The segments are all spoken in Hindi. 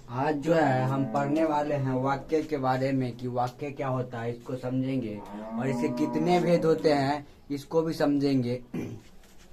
आज जो है हम पढ़ने वाले हैं वाक्य के बारे में कि वाक्य क्या होता है, इसको समझेंगे और इसके कितने भेद होते हैं इसको भी समझेंगे।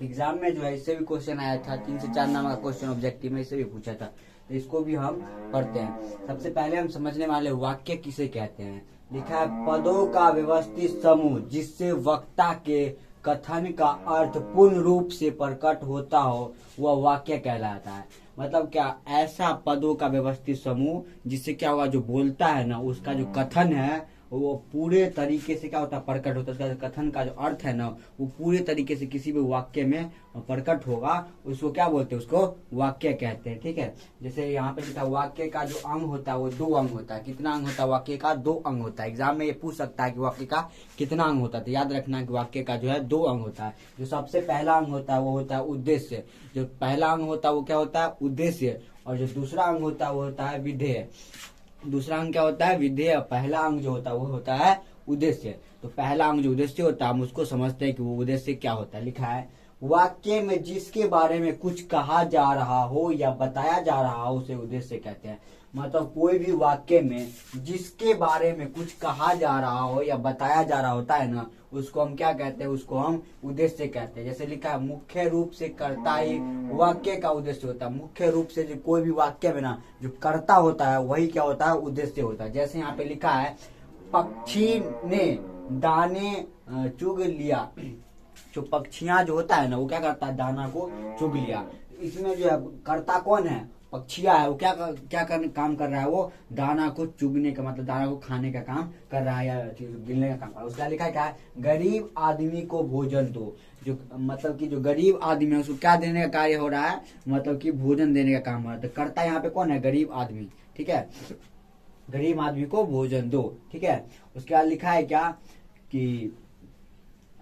एग्जाम में जो है इससे भी क्वेश्चन आया था, 3 से 4 नंबर का क्वेश्चन ऑब्जेक्टिव में इससे भी पूछा था, तो इसको भी हम पढ़ते हैं। सबसे पहले हम समझने वाले वाक्य किसे कहते हैं। लिखा है पदों का व्यवस्थित समूह जिससे वक्ता के कथन का अर्थ पूर्ण रूप से प्रकट होता हो वह वाक्य कहलाता है। मतलब क्या, ऐसा पदों का व्यवस्थित समूह जिससे क्या होगा, जो बोलता है ना उसका जो कथन है वो पूरे तरीके से क्या होता है, प्रकट होता है। उसका कथन का जो अर्थ है ना वो पूरे तरीके से किसी भी वाक्य में प्रकट होगा, उसको क्या बोलते हैं, उसको वाक्य कहते हैं। ठीक है, जैसे यहाँ पे लिखा वाक्य का जो अंग होता है वो 2 अंग होता है। कितना अंग होता है वाक्य का? 2 अंग होता है। एग्जाम में ये पूछ सकता है कि वाक्य का कितना अंग होता है, तो याद रखना कि वाक्य का जो है 2 अंग होता है। जो सबसे पहला अंग होता है वो होता है उद्देश्य। जो पहला अंग होता है वो क्या होता है, उद्देश्य। और जो दूसरा अंग होता है वो होता है विधेय। दूसरा अंग क्या होता है, विधेय। पहला अंग जो होता है वो होता है उद्देश्य। तो पहला अंग जो उद्देश्य होता है हम उसको समझते हैं कि वो उद्देश्य क्या होता है। लिखा है वाक्य में जिसके बारे में कुछ कहा जा रहा हो या बताया जा रहा हो उसे उद्देश्य कहते हैं। मतलब कोई भी वाक्य में जिसके बारे में कुछ कहा जा रहा हो या बताया जा रहा होता है ना, उसको हम क्या कहते हैं, उसको हम उद्देश्य कहते हैं। जैसे लिखा है मुख्य रूप से कर्ता ही वाक्य का उद्देश्य होता है। मुख्य रूप से जो कोई भी वाक्य में ना जो कर्ता होता है वही क्या होता है, उद्देश्य होता है। जैसे यहाँ पे लिखा है पक्षी ने दाने चुग लिया। जो पक्षियां जो होता है ना वो क्या करता है, दाना को चुग लिया। इसमें जो है कर्ता कौन है, पक्षिया है। वो काम कर रहा है, वो दाना को चुगने का मतलब दाना को खाने का काम कर रहा है या गिनने का काम कर रहा है। उसका लिखा है क्या है, गरीब आदमी को भोजन दो। जो मतलब कि जो गरीब आदमी है उसको क्या देने का कार्य हो रहा है, मतलब कि भोजन देने का काम हो रहा है। तो कर्ता यहाँ पे कौन है, गरीब आदमी। ठीक है, गरीब आदमी को भोजन दो। ठीक है, उसके बाद लिखा है क्या कि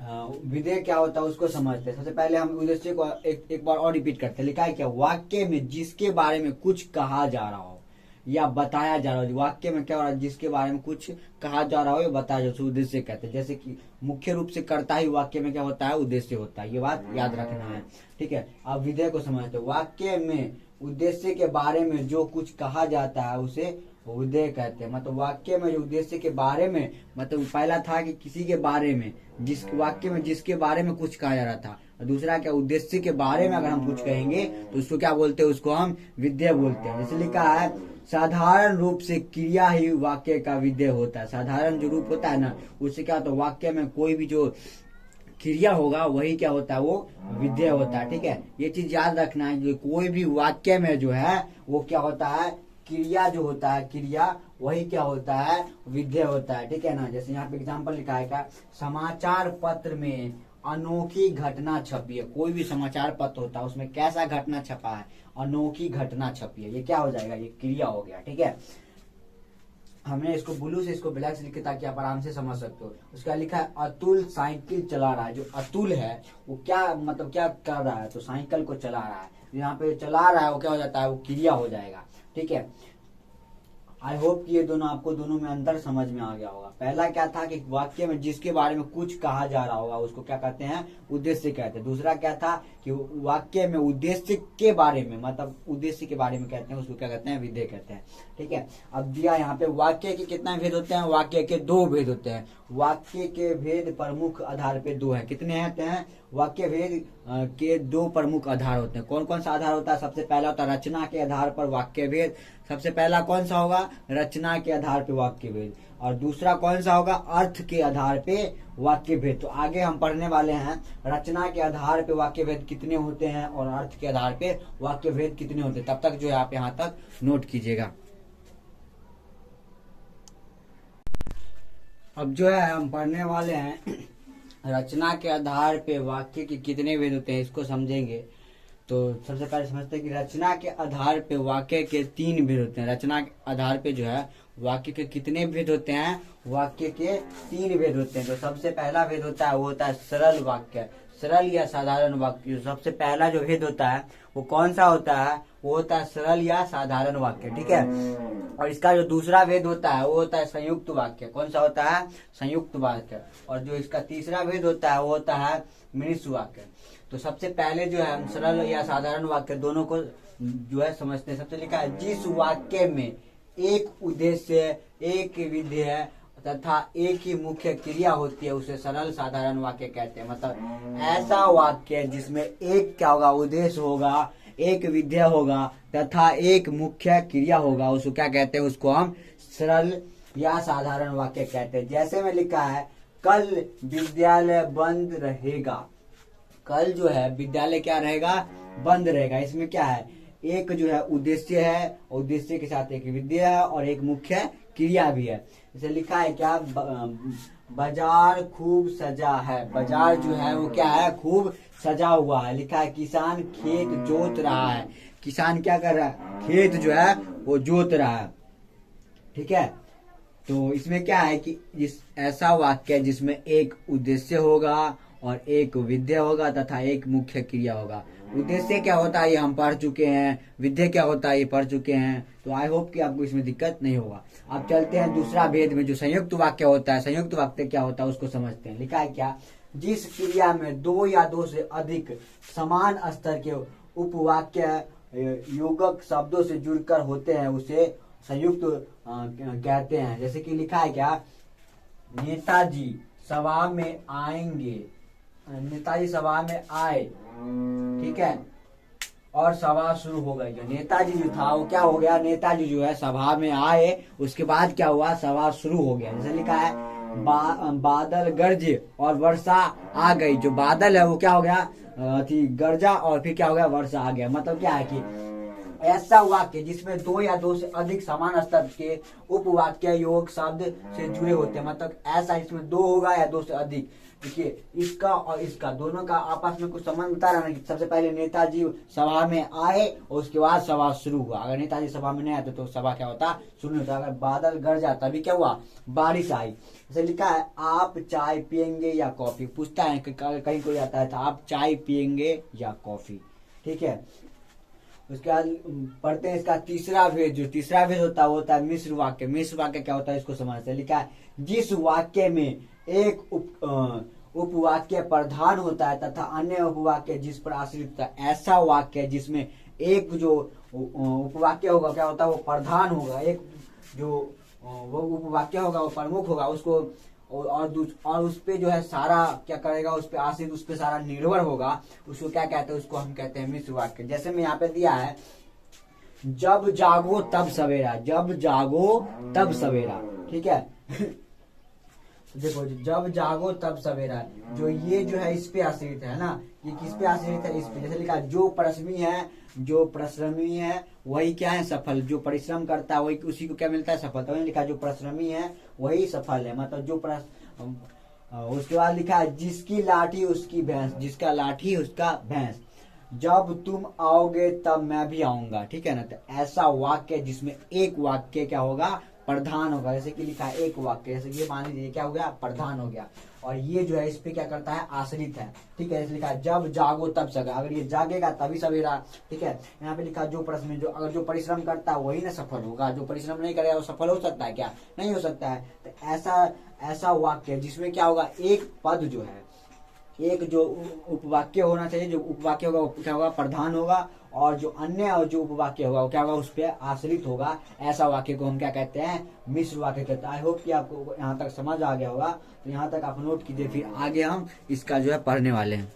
विधेय क्या होता है उसको समझते हैं। सबसे पहले हम उद्देश्य को एक बार और रिपीट करते हैं। लिखा है क्या, वाक्य में जिसके बारे में कुछ कहा जा रहा हो या बताया जा रहा हो। वाक्य में क्या हो रहा है, जिसके बारे में कुछ कहा जा रहा हो या बताया जा रहा हो उद्देश्य कहते हैं। जैसे कि मुख्य रूप से कर्ता ही वाक्य में क्या होता है, उद्देश्य होता है। ये बात याद रखना है। ठीक है, अब विधेय को समझते हैं। वाक्य में उद्देश्य के बारे में जो कुछ कहा जाता है उसे विधेय कहते हैं। मतलब वाक्य में जो उद्देश्य के बारे में, मतलब पहला था कि किसी के बारे में, जिस वाक्य में जिसके बारे में कुछ कहा जा रहा था, और दूसरा क्या, उद्देश्य के बारे में अगर हम कुछ कहेंगे तो उसको क्या बोलते हैं, उसको हम विधेय बोलते हैं। जैसे लिखा है साधारण रूप से क्रिया ही वाक्य का विधेय होता है। साधारण जो रूप होता है ना उससे क्या होता है, वाक्य में कोई भी जो क्रिया होगा वही क्या होता है, वो विधेय होता है। ठीक है, ये चीज याद रखना है, जो कोई भी वाक्य में जो है वो क्या होता है, क्रिया जो होता है, क्रिया वही क्या होता है, विधेय होता है। ठीक है ना, जैसे यहाँ पे एग्जाम्पल लिखा है क्या, समाचार पत्र में अनोखी घटना छपी है। कोई भी समाचार पत्र होता है उसमें कैसा घटना छपा है, अनोखी घटना छपी है। ये क्या हो जाएगा, ये क्रिया हो गया। ठीक है, हमने इसको ब्लू से इसको ब्लैक से लिखे ताकि आप आराम से समझ सकते हो। उसका लिखा है अतुल साइकिल चला रहा है। जो अतुल है वो क्या मतलब क्या कर रहा है, तो साइकिल को चला रहा है। यहाँ पे चला रहा है वो क्या हो जाता है, वो क्रिया हो जाएगा। ठीक है, आई होप कि ये दोनों आपको दोनों में अंतर समझ में आ गया होगा। पहला क्या था कि वाक्य में जिसके बारे में कुछ कहा जा रहा होगा उसको क्या कहते हैं, उद्देश्य कहते हैं। दूसरा क्या था कि वाक्य में उद्देश्य के बारे में, मतलब उद्देश्य के बारे में कहते हैं, उसको क्या कहते हैं, विधेय कहते हैं। ठीक है, अब दिया यहाँ पे वाक्य के कितना भेद होते हैं, वाक्य के 2 भेद होते हैं। वाक्य के भेद प्रमुख आधार पे 2 है। कितने होते हैं, वाक्य भेद के 2 प्रमुख आधार होते हैं। कौन कौन सा आधार होता है, सबसे पहला होता है रचना के आधार पर वाक्य भेद। सबसे पहला कौन सा होगा, रचना के आधार पे वाक्य भेद। और दूसरा कौन सा होगा, अर्थ के आधार पे वाक्य भेद। तो आगे हम पढ़ने वाले हैं रचना के आधार पे वाक्य भेद कितने होते हैं और अर्थ के आधार पे वाक्य भेद कितने होते हैं। तब तक जो है आप यहाँ तक नोट कीजिएगा। अब जो है हम पढ़ने वाले हैं रचना के आधार पे वाक्य के कितने भेद होते हैं, इसको समझेंगे। तो सबसे पहले समझते हैं कि रचना के आधार पे वाक्य के 3 भेद होते हैं। रचना के आधार पे जो है वाक्य के कितने भेद होते हैं, वाक्य के 3 भेद होते हैं। तो सबसे पहला भेद होता है वो होता है सरल वाक्य, सरल या साधारण वाक्य। सबसे पहला जो भेद होता है वो कौन सा होता है, वो होता है सरल या साधारण वाक्य। ठीक है, और इसका जो दूसरा भेद होता है वो होता है संयुक्त वाक्य। कौन सा होता है, संयुक्त वाक्य। और जो इसका तीसरा भेद होता है वो होता है मिश्र वाक्य। तो सबसे पहले जो है हम सरल या साधारण वाक्य दोनों को जो है समझते हैं। सबसे लिखा है जिस वाक्य में एक उद्देश्य, एक विधेय तथा एक ही मुख्य क्रिया होती है उसे सरल साधारण वाक्य कहते हैं। मतलब ऐसा वाक्य जिसमें एक क्या होगा, उद्देश्य होगा, एक विधेय होगा तथा एक मुख्य क्रिया होगा, उसको क्या कहते हैं, उसको हम सरल या साधारण वाक्य कहते हैं। जैसे में लिखा है कल विद्यालय बंद रहेगा। कल जो है विद्यालय क्या रहेगा, बंद रहेगा। इसमें क्या है, एक जो है उद्देश्य है, उद्देश्य के साथ एक विधेय है और एक मुख्य क्रिया भी है। जैसे लिखा है क्या, बाजार खूब सजा है। बाजार जो है वो क्या है, खूब सजा हुआ है। लिखा है किसान खेत जोत रहा है। किसान क्या कर रहा है, खेत जो है वो जोत रहा है। ठीक है, तो इसमें क्या है कि इस ऐसा वाक्य जिसमें एक उद्देश्य होगा और एक विधेय होगा तथा एक मुख्य क्रिया होगा। उद्देश्य क्या होता है ये हम पढ़ चुके हैं, विधेय क्या होता है ये पढ़ चुके हैं, तो आई होप कि आपको इसमें दिक्कत नहीं होगा। अब चलते हैं दूसरा भेद में, जो संयुक्त वाक्य होता है। संयुक्त वाक्य क्या होता है उसको समझते हैं। लिखा है क्या, जिस क्रिया में दो या दो से अधिक समान स्तर के उपवाक्य योगक शब्दों से जुड़कर होते हैं उसे संयुक्त कहते हैं। जैसे कि लिखा है क्या, नेताजी सभा में आएंगे। नेताजी सभा में आए, ठीक है, और सभा शुरू हो गई। जो नेताजी जो था वो क्या हो गया, नेताजी जो है सभा में आए, उसके बाद क्या हुआ, सभा शुरू हो गया। जैसे लिखा है बादल गरजे और वर्षा आ गई। जो बादल है वो क्या हो गया, गरजा और फिर क्या हो गया, वर्षा आ गया। मतलब क्या है कि ऐसा वाक्य जिसमें दो या दो से अधिक समान स्तर के उपवाक्य योग शब्द से जुड़े होते हैं। मतलब ऐसा इसमें दो होगा या दो से अधिक। देखिए इसका और इसका दोनों का आपस में कुछ संबंध बता रहा है कि सबसे पहले नेताजी सभा में आए और उसके बाद सभा शुरू हुआ। अगर नेताजी सभा में नहीं आते तो सभा क्या होता, शुरू होता। अगर बादल गरजा तभी क्या हुआ, बारिश आई। जैसे लिखा है आप चाय पियेंगे या कॉफी। पूछता है कहीं कोई आता है तो आप चाय पियेंगे या कॉफी। ठीक है, उसके बाद पढ़ते हैं इसका तीसरा भेद। जो तीसरा भेद होता है वो होता है मिश्र वाक्य। मिश्र वाक्य क्या होता है इसको समझते हैं। लिखा है जिस वाक्य में एक उपवाक्य प्रधान होता है तथा अन्य उपवाक्य जिस पर आश्रित होता है। ऐसा वाक्य जिसमें एक जो उपवाक्य होगा क्या होता है, वो प्रधान होगा, एक जो वो उपवाक्य होगा वो प्रमुख होगा, उसको और उस पे जो है सारा क्या करेगा, उस पे आश्रित, उस पे सारा निर्भर होगा, उसको क्या कहते हैं, उसको हम कहते हैं मिश्र वाक्य। जैसे मैं यहाँ पे दिया है जब जागो तब सवेरा। जब जागो तब सवेरा, ठीक है। देखो जब जागो तब सवेरा, जो ये जो है इस पे आश्रित है ना, ये किस पे आश्रित है, इस पे। जैसे लिखा जो परिश्रमी है वही क्या है, सफल। जो परिश्रम करता है वही, उसी को क्या मिलता है, सफल। तो लिखा जो परिश्रमी है वही सफल है। मतलब जो उसके बाद लिखा है जिसकी लाठी उसकी भैंस। जिसका लाठी उसका भैंस। जब तुम आओगे तब मैं भी आऊंगा। ठीक है ना, तो ऐसा वाक्य जिसमें एक वाक्य क्या होगा, प्रधान होगा। जैसे कि लिखा है एक वाक्य, जैसे ये मान लीजिए क्या हो गया, प्रधान हो गया, और ये जो है इस पे क्या करता है, आश्रित है। ठीक है, जैसे लिखा है जब जागो तब सवेरा। अगर ये जागेगा तभी सवेरा। ठीक है, यहाँ पे लिखा जो प्रश्न में, जो अगर जो परिश्रम करता है वही ना सफल होगा। जो परिश्रम नहीं करेगा वो सफल हो सकता है क्या, नहीं हो सकता है। तो ऐसा वाक्य जिसमें क्या होगा, एक पद जो है, एक जो उपवाक्य होना चाहिए, जो उपवाक्य होगा वो क्या होगा, प्रधान होगा, और जो अन्य और जो उपवाक्य होगा वो क्या होगा, उस पर आश्रित होगा। ऐसा वाक्य को हम क्या कहते हैं, मिश्र वाक्य कहते हैं। आई होप कि आपको यहाँ तक समझ आ गया होगा। तो यहाँ तक आप नोट कीजिए, फिर आगे हम इसका जो है पढ़ने वाले हैं।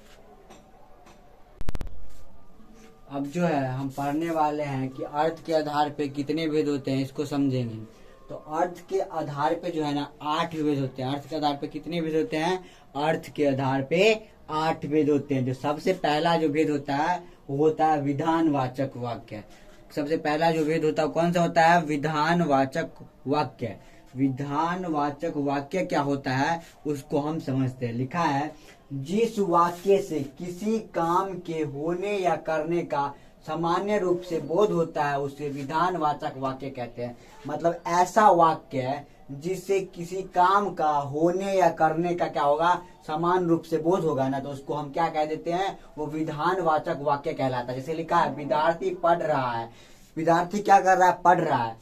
अब जो है हम पढ़ने वाले हैं कि अर्थ के आधार पे कितने भेद होते हैं, इसको समझेंगे। तो अर्थ के आधार पे जो है ना 8 भेद होते हैं। अर्थ के आधार पे कितने भेद होते हैं, अर्थ के आधार पे 8 भेद होते हैं। जो सबसे पहला जो भेद होता है वो होता है विधानवाचक वाक्य। सबसे पहला जो भेद होता है कौन सा होता है, विधानवाचक वाक्य। विधानवाचक वाक्य क्या होता है उसको हम समझते हैं। लिखा है जिस वाक्य से किसी काम के होने या करने का सामान्य रूप से बोध होता है उसे विधानवाचक वाक्य कहते हैं। मतलब ऐसा वाक्य जिससे किसी काम का होने या करने का क्या होगा, समान रूप से बोध होगा ना, तो उसको हम क्या कह देते हैं, वो विधानवाचक वाक्य कहलाता है। जैसे लिखा है विद्यार्थी पढ़ रहा है। विद्यार्थी क्या कर रहा है, पढ़ रहा है।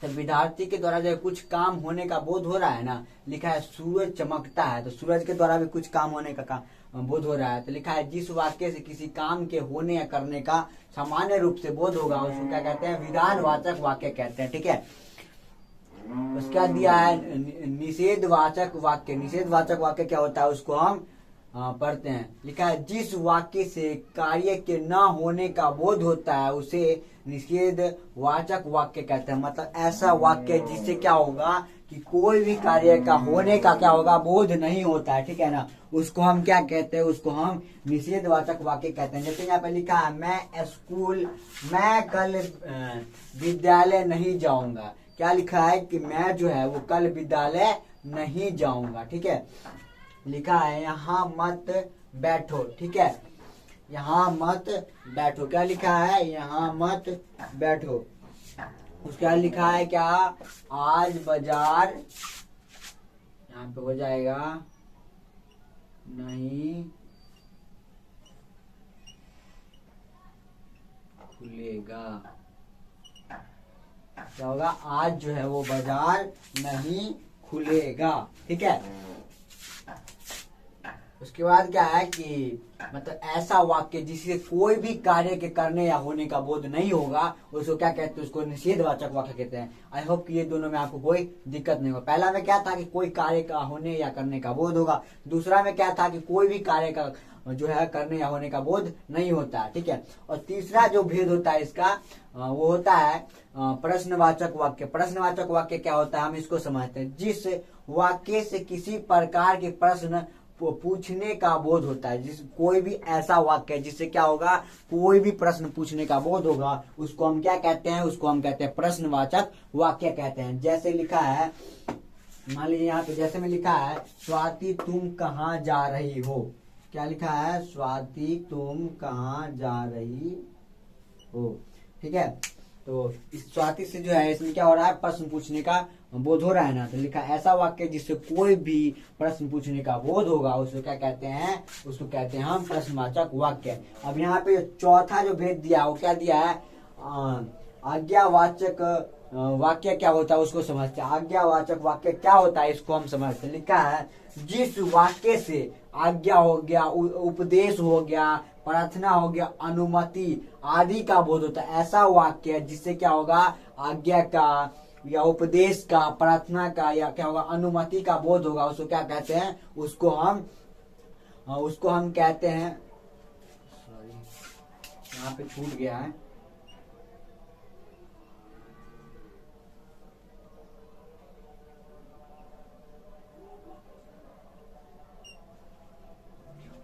तो विद्यार्थी के द्वारा जो कुछ काम होने का बोध हो रहा है ना, लिखा है सूरज चमकता है, तो सूरज के द्वारा भी कुछ काम होने का बोध हो रहा है। तो लिखा है जिस वाक्य से किसी काम के होने या करने का सामान्य रूप से बोध होगा उसको क्या कहते हैं, विधानवाचक वाक्य कहते हैं। ठीक है, उसके बाद दिया है निषेधवाचक वाक्य। निषेधवाचक वाक्य क्या होता है उसको हम पढ़ते हैं। लिखा है जिस वाक्य से कार्य के न होने का बोध होता है उसे निषेधवाचक वाक्य कहते हैं। मतलब ऐसा वाक्य जिससे क्या होगा कि कोई भी कार्य का होने का क्या होगा, बोध नहीं होता है। ठीक है ना, उसको हम क्या कहते हैं, उसको हम निषेधवाचक वाक्य कहते हैं। जैसे यहाँ पे लिखा है मैं कल विद्यालय नहीं जाऊंगा। क्या लिखा है कि मैं जो है वो कल विद्यालय नहीं जाऊंगा। ठीक है, लिखा है यहाँ मत बैठो। ठीक है, यहाँ मत बैठो। क्या लिखा है, यहाँ मत बैठो। उसके बाद लिखा है क्या, आज बाजार, यहाँ पे हो जाएगा नहीं खुलेगा। क्या होगा, आज जो है वो बाजार नहीं खुलेगा। ठीक है, उसके बाद क्या है कि मतलब ऐसा वाक्य जिससे कोई भी कार्य के करने या होने का बोध नहीं होगा उसको क्या कहते हैं, उसको निषेधवाचक वाक्य कहते हैं। आई होप कि ये दोनों में आपको कोई दिक्कत नहीं होगा। पहला में क्या था कि कोई कार्य का होने या करने का बोध होगा, दूसरा में क्या था कि कोई भी कार्य का जो है करने या होने का बोध नहीं होता है। ठीक है, और तीसरा जो भेद होता है इसका वो होता है प्रश्नवाचक वाक्य। प्रश्नवाचक वाक्य क्या होता है हम इसको समझते हैं। जिस वाक्य से किसी प्रकार के प्रश्न पूछने का बोध होता है, जिस कोई भी ऐसा वाक्य जिससे क्या होगा, कोई भी प्रश्न पूछने का बोध होगा उसको हम क्या कहते हैं, उसको हम कहते हैं प्रश्नवाचक वाक्य कहते हैं। जैसे लिखा है, मान लीजिए यहाँ पे जैसे में लिखा है स्वाति तुम कहाँ जा रही हो। क्या लिखा है, स्वाति तुम कहाँ जा रही हो। ठीक है, तो इस स्वाति से जो है इसमें क्या हो रहा है, प्रश्न पूछने का बोध हो रहा है ना। तो लिखा ऐसा वाक्य जिससे कोई भी प्रश्न पूछने का बोध होगा उसको क्या कहते हैं, उसको कहते हैं हम प्रश्नवाचक वाक्य। अब यहाँ पे चौथा जो भेद दिया वो क्या दिया है, आज्ञावाचक वाक्य क्या होता है उसको समझते हैं। आज्ञावाचक वाक्य क्या होता है इसको हम समझते हैं। लिखा है जिस वाक्य से आज्ञा हो गया, उपदेश हो गया, प्रार्थना हो गया, अनुमति आदि का बोध होता है, ऐसा वाक्य जिससे क्या होगा, आज्ञा का या उपदेश का, प्रार्थना का या क्या होगा, अनुमति का बोध होगा, उसको क्या कहते हैं, उसको हम कहते हैं, सॉरी यहाँ पे छूट गया है,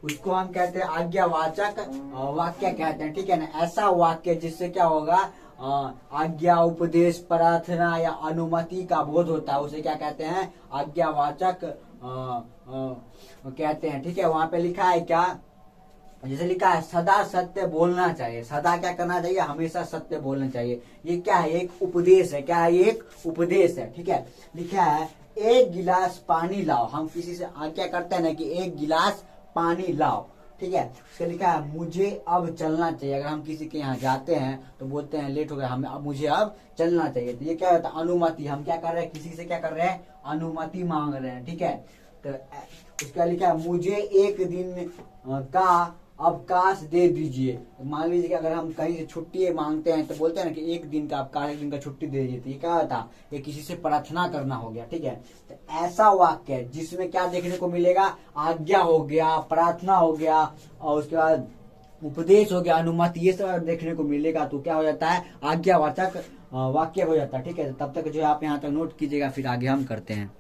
उसको हम कहते हैं आज्ञावाचक वाक्य कहते हैं। ठीक है ना, ऐसा वाक्य जिससे क्या होगा, आज्ञा, उपदेश, प्रार्थना या अनुमति का बोध होता है, उसे क्या कहते हैं, आज्ञावाचक कहते हैं। ठीक है, वहां पे लिखा है क्या, जैसे लिखा है सदा सत्य बोलना चाहिए। सदा क्या करना चाहिए, हमेशा सत्य बोलना चाहिए। ये क्या है, एक उपदेश है। क्या है, एक उपदेश है। ठीक है, लिखा है एक गिलास पानी लाओ। हम किसी से आज्ञा करते हैं ना कि एक गिलास पानी लाओ। ठीक है, उसका लिखा है मुझे अब चलना चाहिए। अगर हम किसी के यहाँ जाते हैं तो बोलते हैं लेट हो गया, हमें अब मुझे अब चलना चाहिए, तो ये क्या होता है, अनुमति। हम क्या कर रहे हैं, किसी से क्या कर रहे हैं, अनुमति मांग रहे हैं। ठीक है, तो उसका लिखा है मुझे एक दिन का अवकाश दे दीजिए। मान लीजिए कि अगर हम कहीं से छुट्टी मांगते हैं तो बोलते हैं ना कि एक दिन का अवकाश, एक दिन का छुट्टी दे दीजिए, तो ये क्या होता है, ये किसी से प्रार्थना करना हो गया। ठीक है, तो ऐसा वाक्य जिसमें क्या देखने को मिलेगा, आज्ञा हो गया, प्रार्थना हो गया और उसके बाद उपदेश हो गया, अनुमति, ये सब देखने को मिलेगा तो क्या हो जाता है, आज्ञावाचक वाक्य हो जाता है। ठीक है, तब तक जो है आप यहाँ तक नोट कीजिएगा, फिर आगे हम करते हैं।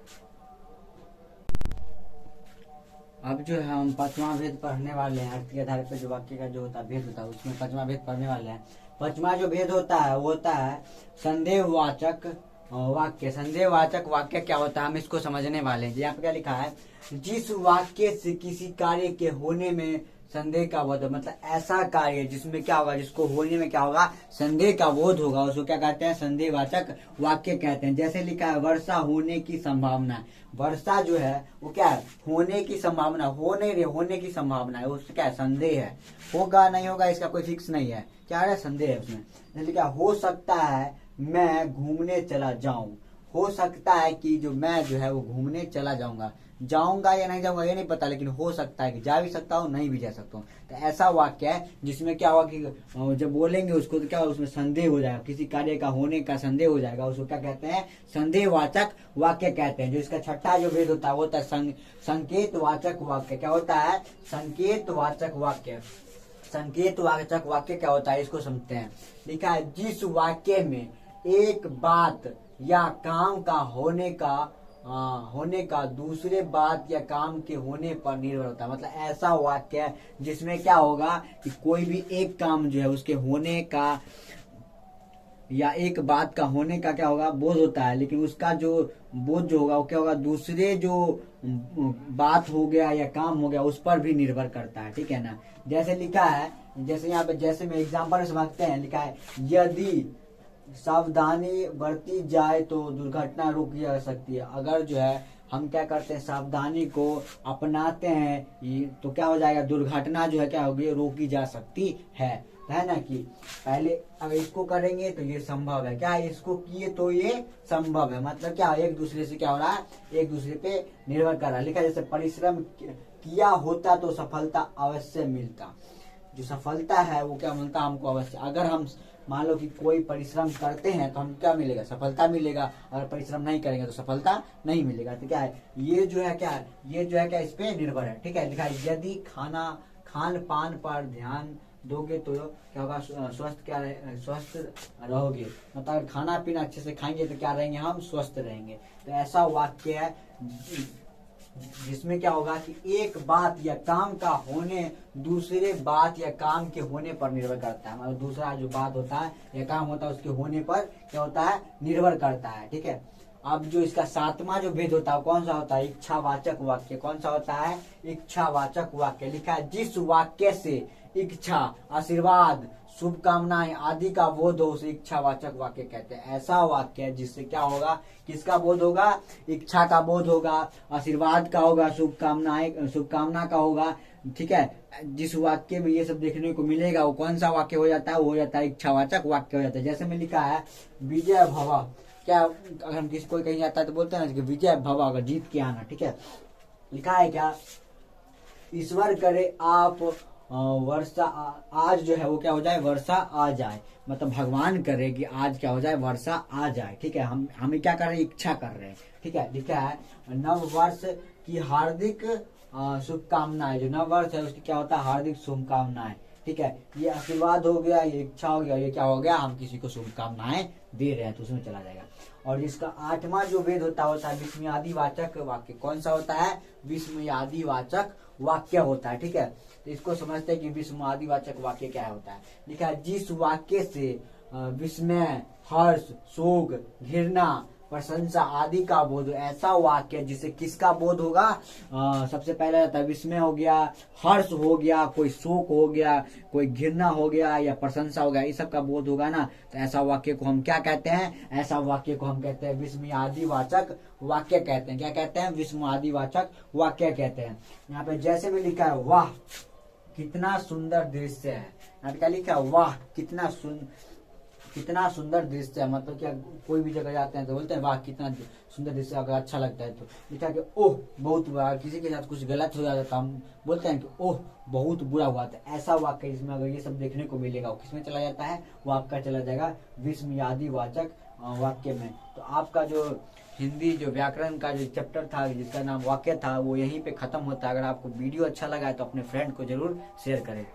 अब जो है हम पांचवा भेद पढ़ने वाले हैं। अर्थ के आधार पर जो वाक्य का जो होता है भेद होता है, उसमें पांचवा भेद पढ़ने वाले हैं। पांचवा जो भेद होता है वो होता है संदेहवाचक वाक्य। संदेहवाचक वाक्य क्या होता है हम इसको समझने वाले हैं। यहाँ पे क्या लिखा है, जिस वाक्य से किसी कार्य के होने में संदेह का बोध, मतलब ऐसा कार्य जिसमें क्या होगा, जिसको होने में क्या होगा, संदेह का बोध होगा, उसको क्या कहते हैं, संदेहवाचक वाक्य कहते हैं। जैसे लिखा है वर्षा होने की संभावना, वर्षा जो है वो क्या है, होने की संभावना, होने की संभावना है, उससे क्या है, संदेह है। होगा नहीं होगा इसका कोई फिक्स नहीं है, क्या है, संदेह है उसमें। जैसे क्या, हो सकता है मैं घूमने चला जाऊं, हो सकता है कि जो मैं जो है वो घूमने चला जाऊंगा, जाऊंगा या नहीं जाऊंगा ये नहीं पता, लेकिन हो सकता है कि जा भी सकता हूँ नहीं भी जा सकता हूँ। तो ऐसा वाक्य है जिसमें क्या होगा कि जब बोलेंगे उसको तो क्या होगा, उसमें संदेह हो जाएगा, किसी कार्य का होने का संदेह हो जाएगा, उसको क्या कहते हैं, संदेहवाचक वाक्य कहते हैं। जो इसका छठा जो भेद होता है वो होता है संकेतवाचक वाक्य। क्या होता है, संकेतवाचक वाक्य। संकेतवाचक वाक्य क्या होता है इसको समझते हैं। लिखा है जिस वाक्य में एक बात या काम का होने का दूसरे बात या काम के होने पर निर्भर होता है। मतलब ऐसा वाक्य है जिसमें क्या होगा कि कोई भी एक काम जो है उसके होने का या एक बात का होने का क्या होगा, बोध होता है, लेकिन उसका जो बोध जो होगा वो क्या होगा, दूसरे जो बात हो गया या काम हो गया उस पर भी निर्भर करता है। ठीक है ना। जैसे लिखा है, जैसे यहाँ पे जैसे में एग्जाम्पल समझते हैं, लिखा है यदि सावधानी बरती जाए तो दुर्घटना रोकी जा सकती है। अगर जो है हम क्या करते हैं, सावधानी को अपनाते हैं तो क्या हो जाएगा, दुर्घटना जो है क्या होगी, रोकी जा सकती है ना। कि पहले अगर इसको करेंगे तो ये संभव है, क्या इसको किए तो ये संभव है, मतलब क्या एक दूसरे से क्या हो रहा है, एक दूसरे पे निर्भर कर रहा है। लिखा जैसे परिश्रम किया होता तो सफलता अवश्य मिलता। जो सफलता है वो क्या मिलता हमको अवश्य। अगर हम मान लो कि कोई परिश्रम करते हैं तो हम क्या मिलेगा, सफलता मिलेगा। अगर परिश्रम नहीं करेंगे तो सफलता नहीं मिलेगा। तो क्या है, ये जो है क्या है, ये जो है क्या इस पे निर्भर है। ठीक है। लिखा है यदि खान पान पर ध्यान दोगे तो क्या होगा, स्वस्थ रहोगे। मतलब खाना पीना अच्छे से खाएंगे तो क्या रहेंगे, हम स्वस्थ रहेंगे। तो ऐसा वाक्य है जिसमें क्या होगा कि एक बात या काम का होने दूसरे बात या काम के होने पर निर्भर करता है। मतलब दूसरा जो बात होता है या काम होता है उसके होने पर क्या होता है, निर्भर करता है। ठीक है। अब जो इसका सातवां जो भेद होता है कौन सा होता है, इच्छावाचक वाक्य। कौन सा होता है, इच्छावाचक वाक्य। लिखा है जिस वाक्य से इच्छा, आशीर्वाद, शुभकामनाएं आदि का बोध हो उसे इच्छावाचक वाक्य कहते हैं। ऐसा वाक्य है जिससे क्या होगा, किसका बोध होगा, इच्छा का बोध होगा, आशीर्वाद का होगा, शुभकामना का होगा। ठीक है। जिस वाक्य में ये सब देखने को मिलेगा वो कौन सा वाक्य हो जाता है, वो हो जाता है इच्छावाचक वाक्य हो जाता है। जैसे में लिखा है विजय भव। क्या अगर हम किसी कोई कहीं जाता है तो बोलते हैं ना कि विजय भव, अगर जीत के आना। ठीक है। लिखा है क्या, ईश्वर करे आप वर्षा आज जो है वो क्या हो जाए, वर्षा आ जाए। मतलब भगवान करे कि आज क्या हो जाए, वर्षा आ जाए। ठीक है। हम क्या कर रहे हैं, इच्छा कर रहे हैं। ठीक है। लिखा है नव वर्ष की हार्दिक शुभकामनाएं। जो नव वर्ष है उसकी क्या होता है, हार्दिक शुभकामनाएं। ठीक है। ये आशीर्वाद हो गया, ये इच्छा हो गया, ये क्या हो गया, हम किसी को शुभकामनाएं दे रहे हैं तो उसमें चला जाएगा। और जिसका आठवां जो भेद होता है विस्मयादिवाचक वाक्य। कौन सा होता है, विस्मयादिवाचक वाक्य होता है। ठीक है। तो इसको समझते हैं कि विस्मयादिवाचक वाक्य क्या होता है। लिखा है जिस वाक्य से विस्मय, हर्ष, शोक, घृणा, प्रशंसा आदि का बोध। ऐसा वाक्य जिससे किसका बोध होगा, सबसे पहले रहता है विस्मय हो गया, हर्ष हो गया, कोई शोक हो गया, कोई घृणा हो गया या प्रशंसा हो गया, ये सब का बोध होगा ना। तो ऐसा वाक्य को हम क्या कहते हैं, ऐसा वाक्य को हम कहते हैं विस्मयादिवाचक वाक्य कहते हैं। क्या कहते हैं, विस्मयादिवाचक वाक्य कहते हैं। यहाँ पे जैसे में लिखा है वाह कितना सुंदर दृश्य है। यहाँ पे क्या लिखा है, वाह कितना सुंदर दृश्य है। मतलब क्या, कोई भी जगह जाते हैं तो बोलते हैं वाह कितना सुंदर दृश्य, अगर अच्छा लगता है तो। लिखा कि ओह बहुत बुरा, किसी के साथ कुछ गलत हो जाता है हम बोलते हैं कि ओह बहुत बुरा हुआ था। ऐसा वाक्य जिसमें अगर ये सब देखने को मिलेगा वो किसमें चला जाता है, वो आपका चला जाएगा विस्मयादिवाचक वाक्य में। तो आपका जो हिंदी जो व्याकरण का जो चैप्टर था जिसका नाम वाक्य था वो यहीं पे खत्म होता है। अगर आपको वीडियो अच्छा लगा है तो अपने फ्रेंड को जरूर शेयर करें।